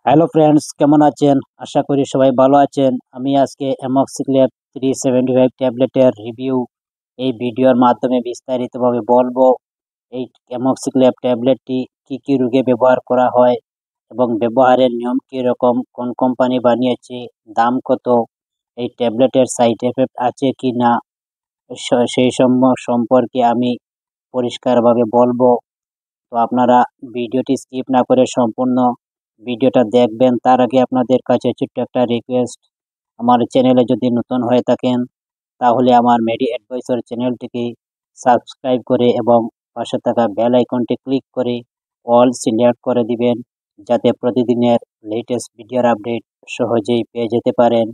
Hello friends, কেমন আছেন? আশা করি সবাই ভালো আছেন। আমি আজকে অ্যামোক্সিক্লেভ 375 ট্যাবলেটের রিভিউ এই ভিডিওর মাধ্যমে বিস্তারিতভাবে বলবো। এই অ্যামোক্সিক্লেভ ট্যাবলেটটি কি কি রোগে ব্যবহার করা হয় এবং ব্যবহারের নিয়ম কীরকম, কোন কোম্পানি বানিয়েছে, দাম কত, এই ট্যাবলেটের সাইড এফেক্ট আছে কি না, সেই সম্পর্কে আমি পরিষ্কারভাবে বলবো। তো আপনারা ভিডিওটি স্কিপ না করে সম্পূর্ণ ভিডিওটা দেখবেন। তার আগে আপনাদের কাছে ছোট্ট একটা রিকোয়েস্ট, আমার চ্যানেলে যদি নতুন হয়ে থাকেন তাহলে আমার মেডি অ্যাডভাইসর চ্যানেলটিকে সাবস্ক্রাইব করে এবং পাশে থাকা বেল আইকনটি ক্লিক করে অল সিলেক্ট করে দিবেন, যাতে প্রতিদিনের লেটেস্ট ভিডিওর আপডেট সহজেই পেয়ে যেতে পারেন।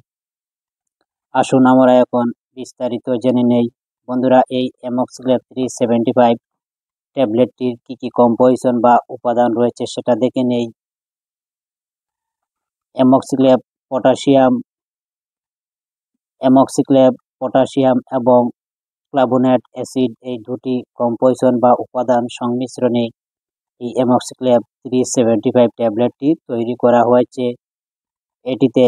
আসুন আমরা এখন বিস্তারিত জেনে নেই। বন্ধুরা, এই অ্যামোক্সিক্লেভ 375 ট্যাবলেটটির কি কি কম্পোজিশন বা উপাদান রয়েছে সেটা দেখে নেই। অ্যামোক্সিক্লেভ পটাশিয়াম এবং ফ্লাভোনেট অ্যাসিড, এই দুটি কম্পোজিশন বা উপাদান সংমিশ্রণে এই অ্যামোক্সিক্লেভ 375 ট্যাবলেটটি তৈরি করা হয়েছে। এটিতে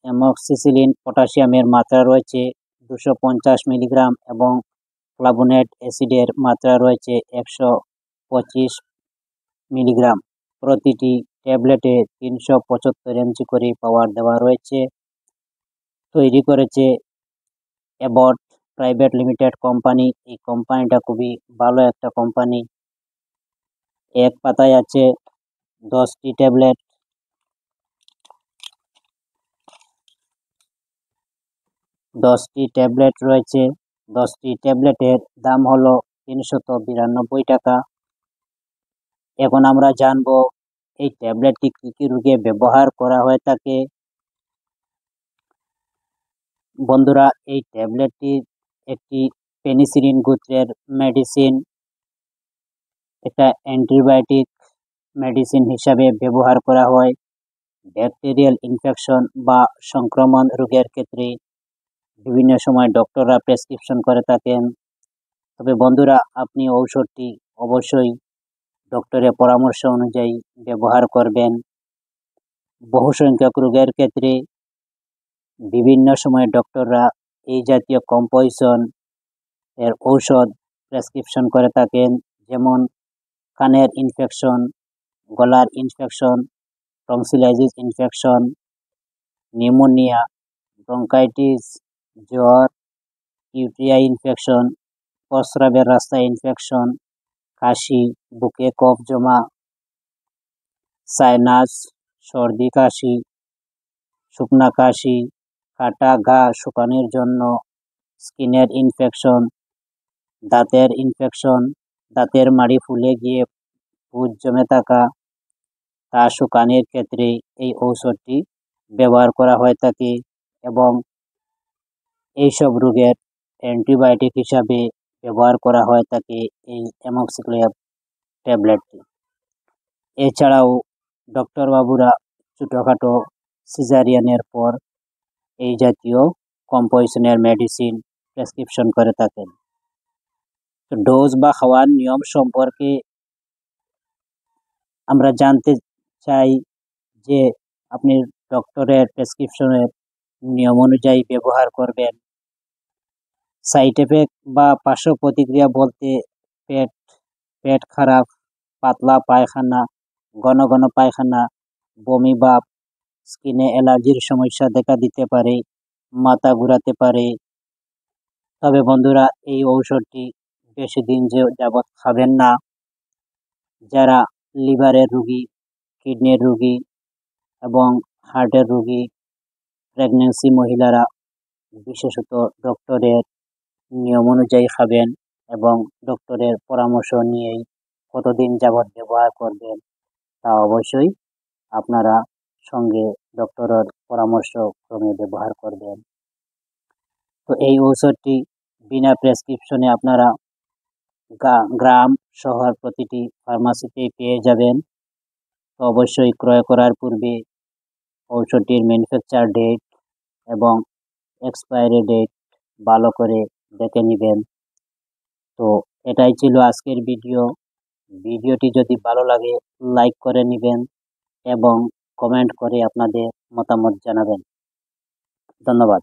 অ্যামোক্সিসিলিন পটাশিয়ামের মাত্রা রয়েছে 250 মিলিগ্রাম এবং ফ্লাভোনেট অ্যাসিডের মাত্রা রয়েছে 125 মিলিগ্রাম। প্রতিটি ট্যাবলেটে 375 এমজি করে পাওয়ার দেওয়া রয়েছে। তৈরি করেছে অ্যাবট প্রাইভেট লিমিটেড কোম্পানি। এই কোম্পানিটা খুবই ভালো একটা কোম্পানি। এক পাতায় আছে 10টি ট্যাবলেট। 10টি ট্যাবলেট রয়েছে। 10টি ট্যাবলেটের দাম হলো 392 টাকা। এখন আমরা জানবো এই ট্যাবলেটটি কি কি রোগে ব্যবহার করা হয়ে থাকে। বন্ধুরা, এই ট্যাবলেটটি একটি পেনিসিলিন গোত্রের মেডিসিন। এটা অ্যান্টিবায়োটিক মেডিসিন হিসাবে ব্যবহার করা হয় ব্যাকটেরিয়াল ইনফেকশন বা সংক্রমণ রোগের ক্ষেত্রে। বিভিন্ন সময় ডক্টররা প্রেসক্রিপশন করে থাকেন। তবে বন্ধুরা, আপনি ঔষধটি অবশ্যই ডক্টরের পরামর্শ অনুযায়ী ব্যবহার করবেন। বহু সংখ্যক রোগের ক্ষেত্রে বিভিন্ন সময় ডক্টররা এই জাতীয় কম্পোজিশন এর ঔষধ প্রেসক্রিপশন করে থাকেন, যেমন কানের ইনফেকশন, গলার infection, tonsillitis infection, pneumonia, bronchitis, জ্বর, ইউটিআই ইনফেকশন, প্রস্রাবের রাস্তায় ইনফেকশন, কাশি, বুকে কফ জমা, সাইনাস, সর্দি কাশি, শুকনা কাশি, কাটা ঘা শুকানোর জন্য, স্কিনের ইনফেকশন, দাঁতের ইনফেকশন, দাঁতের মাড়ি ফুলে গিয়ে পুঁজ জমে থাকা, তা শুকানোর ক্ষেত্রে এই ঔষধটি ব্যবহার করা হয়ে থাকে এবং এইসব রোগের অ্যান্টিবায়োটিক হিসাবে ব্যবহার করা হয়ে থাকে এই অ্যামোক্সিক্লেভ ট্যাবলেটটি। এছাড়াও ডক্টর বাবুরা ছোটোখাটো সিজারিয়ানের পর এই জাতীয় কম্পোজিশনের মেডিসিন প্রেসক্রিপশন করে থাকেন। তো ডোজ বা খাওয়ার নিয়ম সম্পর্কে আমরা জানতে চাই যে আপনি ডক্টরের প্রেসক্রিপশনের নিয়ম অনুযায়ী ব্যবহার করবেন। সাইড এফেক্ট বা পার্শ্ব প্রতিক্রিয়া বলতে পেট পেট খারাপ, পাতলা পায়খানা, ঘন ঘন পায়খানা, বমি ভাব, স্কিনে অ্যালার্জির সমস্যা দেখা দিতে পারে, মাথা ঘুরাতে পারে। তবে বন্ধুরা, এই ঔষধটি বেশি দিন যাবৎ খাবেন না। যারা লিভারের রোগী, কিডনির রোগী এবং হার্টের রোগী, প্রেগন্যান্সি মহিলারা বিশেষত ডক্টরের নিয়ম অনুযায়ী খাবেন এবং ডক্টরের পরামর্শ নিয়েই কতদিন যাবৎ ব্যবহার করবেন তা অবশ্যই আপনারা সঙ্গে ডক্টরের পরামর্শ ক্রমে ব্যবহার করবেন। তো এই ঔষধটি বিনা প্রেসক্রিপশনে আপনারা গ্রাম শহর প্রতিটি ফার্মাসিতে পেয়ে যাবেন। তো অবশ্যই ক্রয় করার পূর্বে ঔষধটির ম্যানুফ্যাকচার ডেট এবং এক্সপায়ারি ডেট ভালো করে দেখে নেবেন। তো এটাই ছিল আজকের ভিডিওটি যদি ভালো লাগে লাইক করে নেবেন এবং কমেন্ট করে আপনাদের মতামত জানাবেন। ধন্যবাদ।